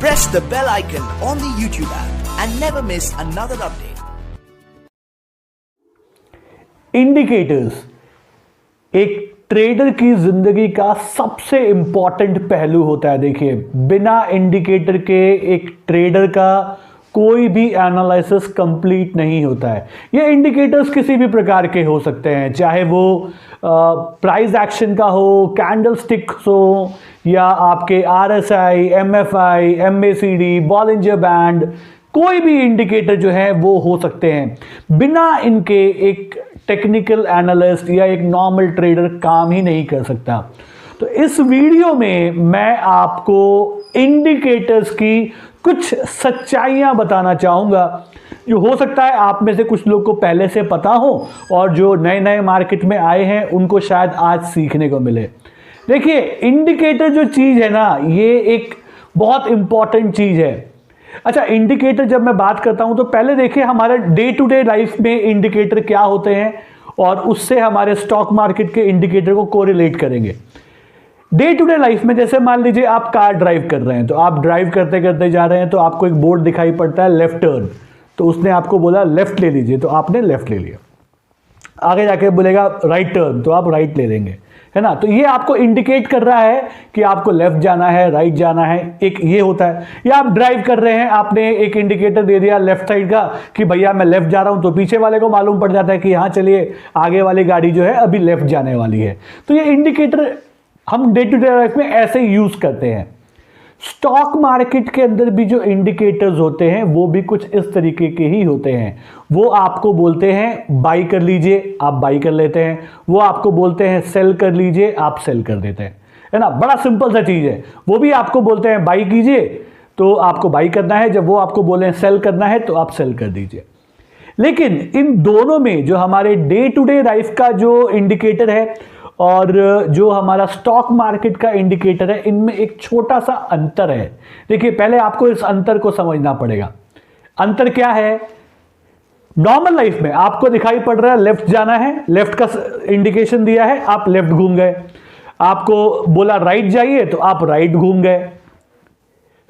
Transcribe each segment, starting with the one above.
Press the bell icon on the YouTube app and never miss another update. Indicators एक trader की जिंदगी का सबसे इंपॉर्टेंट पहलू होता है। देखिए, बिना इंडिकेटर के एक ट्रेडर का कोई भी एनालिसिस कंप्लीट नहीं होता है। ये इंडिकेटर्स किसी भी प्रकार के हो सकते हैं, चाहे वो प्राइस एक्शन का हो, कैंडल स्टिक्स हो, या आपके RSI, MFI, MACD, Bollinger band, कोई भी इंडिकेटर जो है वो हो सकते हैं। बिना इनके एक टेक्निकल एनालिस्ट या एक नॉर्मल ट्रेडर काम ही नहीं कर सकता। तो इस वीडियो में मैं आपको इंडिकेटर्स की कुछ सच्चाइयां बताना चाहूंगा, जो हो सकता है आप में से कुछ लोग को पहले से पता हो और जो नए नए मार्केट में आए हैं उनको शायद आज सीखने को मिले। देखिए, इंडिकेटर जो चीज है ना, ये एक बहुत इंपॉर्टेंट चीज है। अच्छा, इंडिकेटर जब मैं बात करता हूं तो पहले देखिए हमारे डे टू डे लाइफ में इंडिकेटर क्या होते हैं और उससे हमारे स्टॉक मार्केट के इंडिकेटर को कोरिलेट करेंगे। डे टू डे लाइफ में जैसे मान लीजिए आप कार ड्राइव कर रहे हैं, तो आप ड्राइव करते करते जा रहे हैं तो आपको एक बोर्ड दिखाई पड़ता है लेफ्ट टर्न, तो उसने आपको बोला लेफ्ट ले लीजिए, तो आपने लेफ्ट ले लिया। आगे जाके बोलेगा राइट टर्न, तो आप राइट ले लेंगे, है ना। तो ये आपको इंडिकेट कर रहा है कि आपको लेफ्ट जाना है, राइट जाना है, एक ये होता है। या आप ड्राइव कर रहे हैं, आपने एक इंडिकेटर दे दिया लेफ्ट साइड का कि भैया मैं लेफ्ट जा रहा हूं, तो पीछे वाले को मालूम पड़ जाता है कि हाँ चलिए आगे वाली गाड़ी जो है अभी लेफ्ट जाने वाली है। तो ये इंडिकेटर हम डे टू डे लाइफ में ऐसे यूज करते हैं। स्टॉक मार्केट के अंदर भी जो इंडिकेटर्स होते हैं वो भी कुछ इस तरीके के ही होते हैं। वो आपको बोलते हैं बाई कर लीजिए, आप बाई कर लेते हैं। वो आपको बोलते हैं सेल कर लीजिए, आप सेल कर देते हैं, है ना। बड़ा सिंपल सा चीज है। वो भी आपको बोलते हैं बाई कीजिए, तो आपको बाई करना है। जब वो आपको बोले सेल करना है तो आप सेल कर दीजिए। लेकिन इन दोनों में जो हमारे डे टू डे लाइफ का जो इंडिकेटर है और जो हमारा स्टॉक मार्केट का इंडिकेटर है, इनमें एक छोटा सा अंतर है। देखिए, पहले आपको इस अंतर को समझना पड़ेगा। अंतर क्या है? नॉर्मल लाइफ में आपको दिखाई पड़ रहा है लेफ्ट जाना है, लेफ्ट का इंडिकेशन दिया है, आप लेफ्ट घूम गए। आपको बोला राइट जाइए, तो आप राइट घूम गए।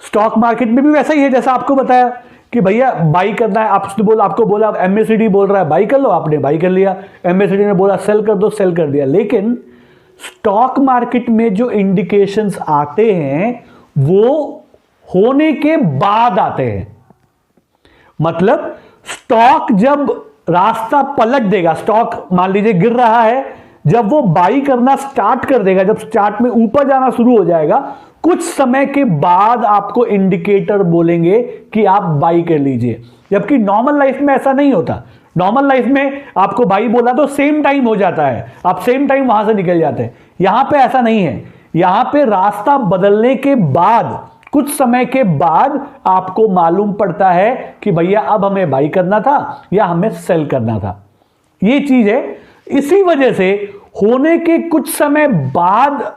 स्टॉक मार्केट में भी वैसा ही है, जैसा आपको बताया कि भैया बाई करना है, आपको बोला MACD बोल रहा है बाई कर लो, आपने बाई कर लिया। MACD ने बोला सेल कर दो, सेल कर दिया। लेकिन स्टॉक मार्केट में जो इंडिकेशंस आते हैं वो होने के बाद आते हैं। मतलब स्टॉक जब रास्ता पलट देगा, स्टॉक मान लीजिए गिर रहा है, जब वो बाई करना स्टार्ट कर देगा, जब चार्ट में ऊपर जाना शुरू हो जाएगा, कुछ समय के बाद आपको इंडिकेटर बोलेंगे कि आप बाई कर लीजिए। जबकि नॉर्मल लाइफ में ऐसा नहीं होता। नॉर्मल लाइफ में आपको बाई बोला तो सेम टाइम हो जाता है, आप सेम टाइम वहां से निकल जाते हैं। यहां पे ऐसा नहीं है। यहां पे रास्ता बदलने के बाद, कुछ समय के बाद आपको मालूम पड़ता है कि भैया अब हमें बाई करना था या हमें सेल करना था। ये चीज है। इसी वजह से होने के कुछ समय बाद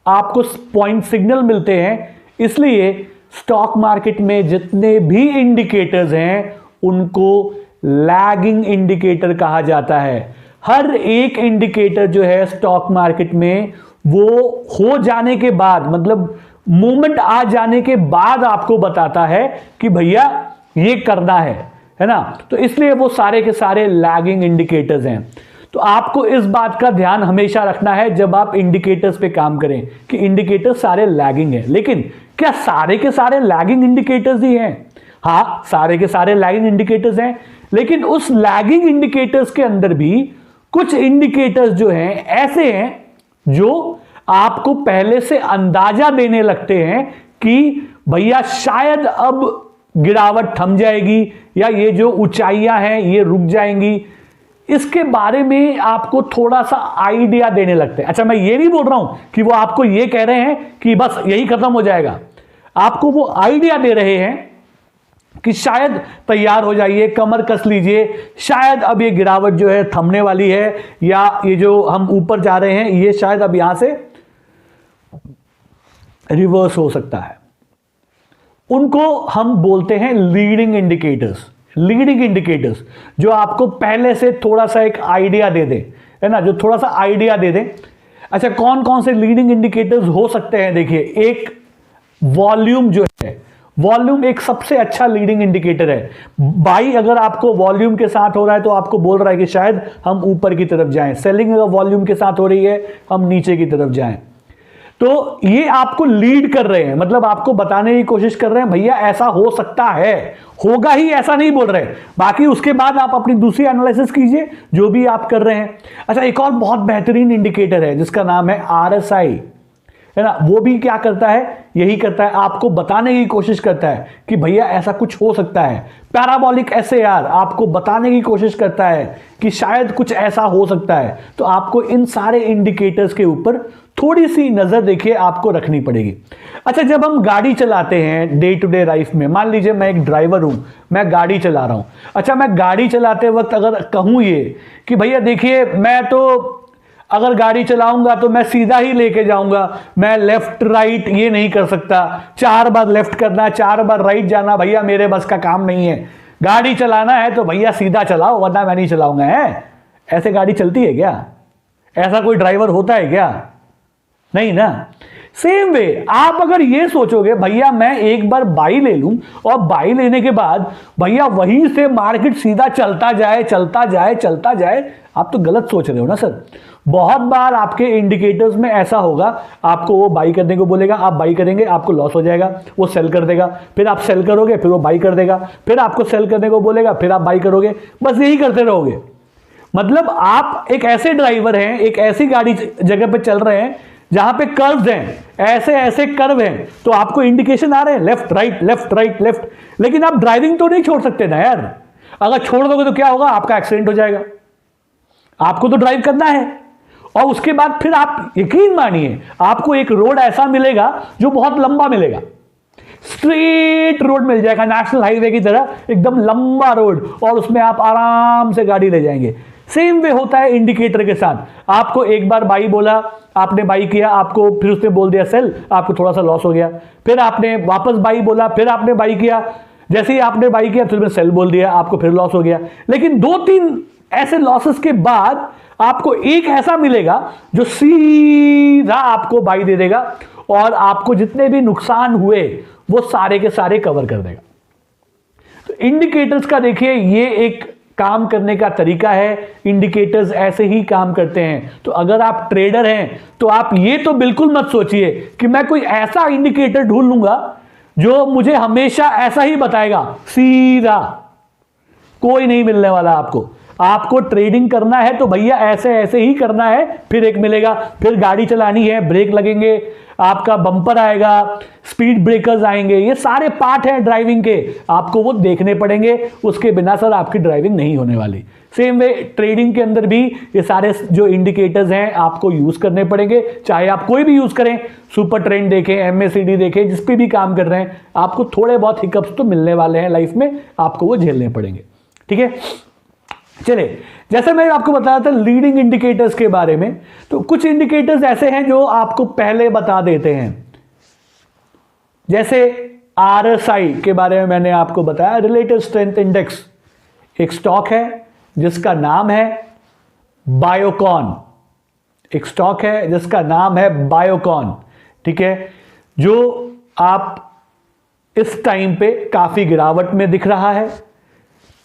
आपको पॉइंट सिग्नल मिलते हैं। इसलिए स्टॉक मार्केट में जितने भी इंडिकेटर्स हैं उनको लैगिंग इंडिकेटर कहा जाता है। हर एक इंडिकेटर जो है स्टॉक मार्केट में वो हो जाने के बाद, मतलब मूवमेंट आ जाने के बाद आपको बताता है कि भैया ये करना है ना। तो इसलिए वो सारे के सारे लैगिंग इंडिकेटर्स हैं। तो आपको इस बात का ध्यान हमेशा रखना है जब आप इंडिकेटर्स पे काम करें कि इंडिकेटर्स सारे लैगिंग हैं। लेकिन क्या सारे के सारे लैगिंग इंडिकेटर्स ही हैं? हाँ, सारे के सारे लैगिंग इंडिकेटर्स हैं। लेकिन उस लैगिंग इंडिकेटर्स के अंदर भी कुछ इंडिकेटर्स जो हैं ऐसे हैं जो आपको पहले से अंदाजा देने लगते हैं कि भैया शायद अब गिरावट थम जाएगी या ये जो ऊंचाइयां हैं ये रुक जाएंगी। इसके बारे में आपको थोड़ा सा आइडिया देने लगते हैं। अच्छा, मैं ये नहीं बोल रहा हूं कि वो आपको ये कह रहे हैं कि बस यही खत्म हो जाएगा। आपको वो आइडिया दे रहे हैं कि शायद तैयार हो जाइए, कमर कस लीजिए, शायद अब ये गिरावट जो है थमने वाली है, या ये जो हम ऊपर जा रहे हैं ये शायद अब यहां से रिवर्स हो सकता है। उनको हम बोलते हैं लीडिंग इंडिकेटर्स। लीडिंग इंडिकेटर्स जो आपको पहले से थोड़ा सा एक आइडिया दे दे, है ना, जो थोड़ा सा आइडिया दे दे। अच्छा, कौन कौन से लीडिंग इंडिकेटर्स हो सकते हैं? देखिए, एक वॉल्यूम जो है वॉल्यूम एक सबसे अच्छा लीडिंग इंडिकेटर है। बाई अगर आपको वॉल्यूम के साथ हो रहा है तो आपको बोल रहा है कि शायद हम ऊपर की तरफ जाएं। सेलिंग अगर वॉल्यूम के साथ हो रही है हम नीचे की तरफ जाएं। तो ये आपको लीड कर रहे हैं, मतलब आपको बताने की कोशिश कर रहे हैं भैया ऐसा हो सकता है, होगा ही ऐसा नहीं बोल रहे। बाकी उसके बाद आप अपनी दूसरी एनालिसिस कीजिए जो भी आप कर रहे हैं। अच्छा, एक और बहुत बेहतरीन इंडिकेटर है जिसका नाम है RSI, है ना। वो भी क्या करता है, यही करता है, आपको बताने की कोशिश करता है कि भैया ऐसा कुछ हो सकता है। पैराबोलिक SAR आपको बताने की कोशिश करता है कि शायद कुछ ऐसा हो सकता है। तो आपको इन सारे इंडिकेटर्स के ऊपर थोड़ी सी नजर देखिए आपको रखनी पड़ेगी। अच्छा, जब हम गाड़ी चलाते हैं डे टू डे लाइफ में, मान लीजिए मैं एक ड्राइवर हूं, मैं गाड़ी चला रहा हूं। अच्छा, मैं गाड़ी चलाते वक्त अगर कहूं ये कि भैया देखिए मैं तो अगर गाड़ी चलाऊंगा तो मैं सीधा ही लेके जाऊंगा, मैं लेफ्ट राइट ये नहीं कर सकता, 4 बार लेफ्ट करना 4 बार राइट जाना भैया मेरे बस का काम नहीं है। गाड़ी चलाना है तो भैया सीधा चलाओ वरना मैं नहीं चलाऊंगा। है ऐसे गाड़ी चलती है क्या? ऐसा कोई ड्राइवर होता है क्या? नहीं ना। सेम वे आप अगर ये सोचोगे भैया मैं एक बार बाई ले लूं और बाई लेने के बाद भैया वहीं से मार्केट सीधा चलता जाए चलता जाए चलता जाए, आप तो गलत सोच रहे हो ना सर। बहुत बार आपके इंडिकेटर्स में ऐसा होगा, आपको वो बाई करने को बोलेगा, आप बाई करेंगे आपको लॉस हो जाएगा, वो सेल कर देगा, फिर आप सेल करोगे फिर वो बाई कर देगा, फिर आपको सेल करने को बोलेगा फिर आप बाई करोगे, बस यही करते रहोगे। मतलब आप एक ऐसे ड्राइवर हैं, एक ऐसी गाड़ी जगह पे चल रहे हैं जहां पे कर्व्स हैं, ऐसे ऐसे कर्व हैं, तो आपको इंडिकेशन आ रहे हैं left right left right left, लेकिन आप ड्राइविंग तो नहीं छोड़ सकते ना यार। अगर छोड़ दोगे तो क्या होगा, आपका एक्सीडेंट हो जाएगा। आपको तो ड्राइव करना है और उसके बाद फिर आप यकीन मानिए आपको एक रोड ऐसा मिलेगा जो बहुत लंबा मिलेगा, स्ट्रेट रोड मिल जाएगा, नेशनल हाईवे की तरह एकदम लंबा रोड, और उसमें आप आराम से गाड़ी ले जाएंगे। सेम वे होता है इंडिकेटर के साथ। आपको एक बार बाई बोला, आपने बाई किया, आपको फिर उसने बोल दिया सेल, आपको थोड़ा सा लॉस हो गया, फिर आपने वापस बाई बोला, फिर आपने बाई किया, जैसे ही आपने बाई किया फिर सेल बोल दिया, आपको फिर लॉस हो गया। लेकिन 2-3 ऐसे लॉसेस के बाद आपको एक ऐसा मिलेगा जो सीधा आपको बाई दे देगा और आपको जितने भी नुकसान हुए वो सारे के सारे कवर कर देगा। तो इंडिकेटर्स का देखिए ये एक काम करने का तरीका है, इंडिकेटर्स ऐसे ही काम करते हैं। तो अगर आप ट्रेडर हैं तो आप ये तो बिल्कुल मत सोचिए कि मैं कोई ऐसा इंडिकेटर ढूंढ लूंगा जो मुझे हमेशा ऐसा ही बताएगा, सीधा कोई नहीं मिलने वाला आपको। आपको ट्रेडिंग करना है तो भैया ऐसे ऐसे ही करना है, फिर एक मिलेगा, फिर गाड़ी चलानी है, ब्रेक लगेंगे, आपका बम्पर आएगा, स्पीड ब्रेकर्स आएंगे, ये सारे पार्ट हैं ड्राइविंग के, आपको वो देखने पड़ेंगे, उसके बिना सर आपकी ड्राइविंग नहीं होने वाली। सेम वे ट्रेडिंग के अंदर भी ये सारे जो इंडिकेटर्स हैं आपको यूज करने पड़ेंगे, चाहे आप कोई भी यूज करें, सुपर ट्रेंड देखें, MACD देखें, जिस पे भी काम कर रहे हैं, आपको थोड़े बहुत हिकअप्स तो मिलने वाले हैं लाइफ में, आपको वो झेलने पड़ेंगे। ठीक है, चलिए, जैसे मैं आपको बताया था लीडिंग इंडिकेटर्स के बारे में, तो कुछ इंडिकेटर्स ऐसे हैं जो आपको पहले बता देते हैं। जैसे RSI के बारे में मैंने आपको बताया, रिलेटिव स्ट्रेंथ इंडेक्स, एक स्टॉक है जिसका नाम है बायोकॉन, एक स्टॉक है जिसका नाम है बायोकॉन। ठीक है, जो आप इस टाइम पे काफी गिरावट में दिख रहा है,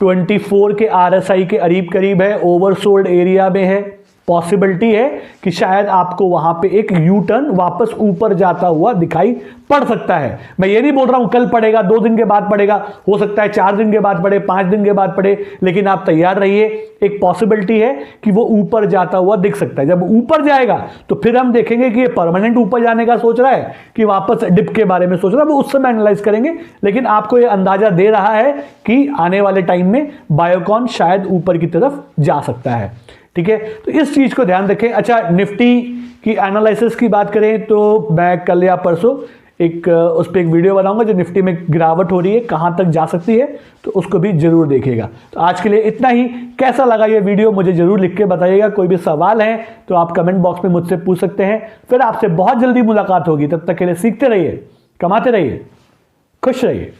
24 के RSI के करीब है, ओवरसोल्ड एरिया में है, पॉसिबिलिटी है कि शायद आपको वहां पे एक यू टर्न वापस ऊपर जाता हुआ दिखाई पड़ सकता है। मैं ये नहीं बोल रहा हूं कल पड़ेगा, 2 दिन के बाद पड़ेगा, हो सकता है 4 दिन के बाद पड़े, 5 दिन के बाद पड़े, लेकिन आप तैयार रहिए, एक पॉसिबिलिटी है कि वो ऊपर जाता हुआ दिख सकता है। जब ऊपर जाएगा तो फिर हम देखेंगे कि ये परमानेंट ऊपर जाने का सोच रहा है कि वापस डिप के बारे में सोच रहा है, वो उस समय एनालाइज करेंगे। लेकिन आपको ये अंदाजा दे रहा है कि आने वाले टाइम में बायोकॉन शायद ऊपर की तरफ जा सकता है। ठीक है, तो इस चीज को ध्यान रखें। अच्छा, निफ्टी की एनालिसिस की बात करें तो मैं कल या परसों उस पर एक वीडियो बनाऊंगा, जो निफ्टी में गिरावट हो रही है कहां तक जा सकती है, तो उसको भी जरूर देखिएगा। तो आज के लिए इतना ही। कैसा लगा ये वीडियो मुझे जरूर लिख के बताइएगा। कोई भी सवाल है तो आप कमेंट बॉक्स में मुझसे पूछ सकते हैं। फिर आपसे बहुत जल्दी मुलाकात होगी, तब तक के लिए सीखते रहिए, कमाते रहिए, खुश रहिए।